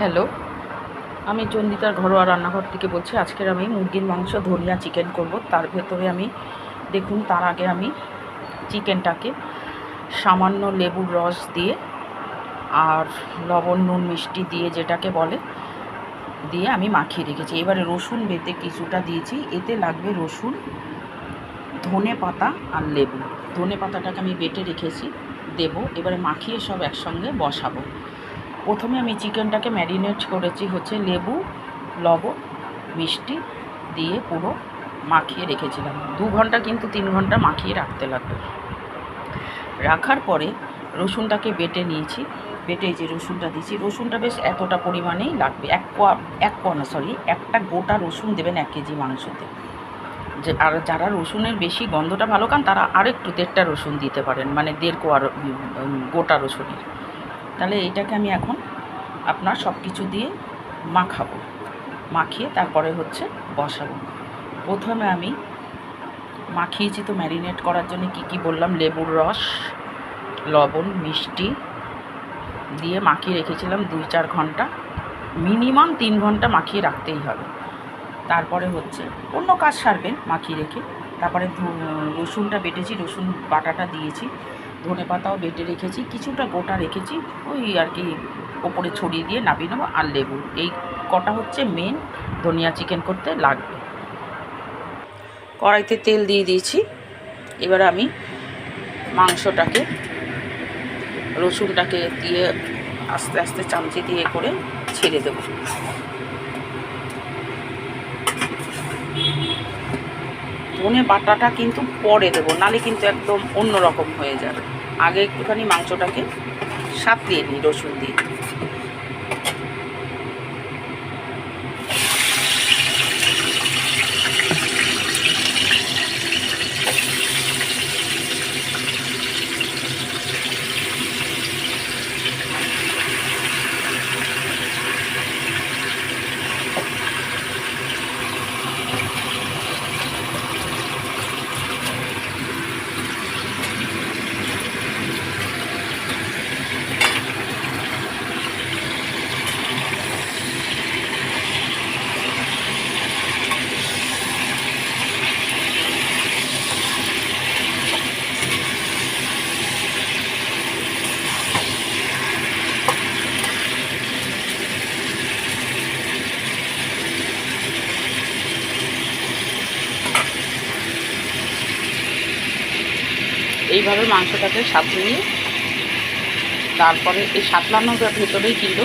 Hello, আমি চন্দিতার ঘরোয়া রান্নাঘর থেকে বলছি। আজকের আমি মুরগির মাংস ধনিয়া চিকেন করব। তার ভেতরে আমি দেখুন, তার আগে আমি চিকেনটাকে সামান্য লেবুর রস দিয়ে আর লবণ নুন মিষ্টি দিয়ে, যেটাকে বলে, দিয়ে আমি মাখিয়ে রেখেছি। এবারে রসুন বেটে কিছুটা দিয়েছি। এতে লাগবে রসুন, ধনে পাতা আর লেবু। ধনে পাতাটাকে আমি বেটে রেখেছি, দেব। এবারে মাখিয়ে সব একসঙ্গে বসাবো। প্রথমে আমি চিকেনটাকে ম্যারিনেট করেছি হচ্ছে লেবু, লবণ, মিষ্টি দিয়ে পুরো মাখিয়ে রেখেছিলাম। 2 ঘন্টা কিন্তু 3 ঘন্টা মাখিয়ে রাখতে লাগবে। রাখার পরে রসুনটাকে বেটে নিয়েছি। বেটে যে রসুনটা দিয়েছি, রসুনটা বেশ এতটা পরিমাণেই লাগবে। একটা গোটা রসুন দেবেন 1 কেজি মাংসতে। আর যারা রসুনের বেশি গন্ধটা ভালো খান, তারা আরেকটু 1.5টা রসুন দিতে পারেন, মানে 1.5 কোয়া গোটা রসুনের। তাহলে এইটাকে আমি এখন আপনার সব কিছু দিয়ে মাখাবো। মাখিয়ে তারপরে হচ্ছে বসাবো। প্রথমে আমি মাখিয়েছি তো ম্যারিনেট করার জন্য কি বললাম, লেবুর রস, লবণ, মিষ্টি দিয়ে মাখিয়ে রেখেছিলাম 2-4 ঘন্টা। মিনিমাম 3 ঘন্টা মাখিয়ে রাখতেই হবে। তারপরে হচ্ছে অন্য কাজ সারবেন মাখিয়ে রেখে। তারপরে রসুনটা বেটেছি, রসুন বাটাটা দিয়েছি। ধনে পাতাও বেটে রেখেছি, কিছুটা গোটা রেখেছি, ওই আর কি ওপরে ছড়িয়ে দিয়ে নামিয়ে নেবো। আর লেবু, এই কটা হচ্ছে মেন ধনিয়া চিকেন করতে লাগবে। কড়াইতে তেল দিয়ে দিয়েছি। এবার আমি মাংসটাকে, রসুনটাকে দিয়ে আস্তে আস্তে চামচি দিয়ে করে ছেড়ে দেবো। ধনে বাটাটা কিন্তু পরে দেবো, নালে কিন্তু একদম অন্য রকম হয়ে যাবে। আগে একটুখানি মাংসটাকে সাঁতলিয়ে নিই রসুন দিয়ে। এইভাবে মাংসটাকে সাঁতলিয়ে, তারপরে এই সাঁতলানোর ভেতরেই কিন্তু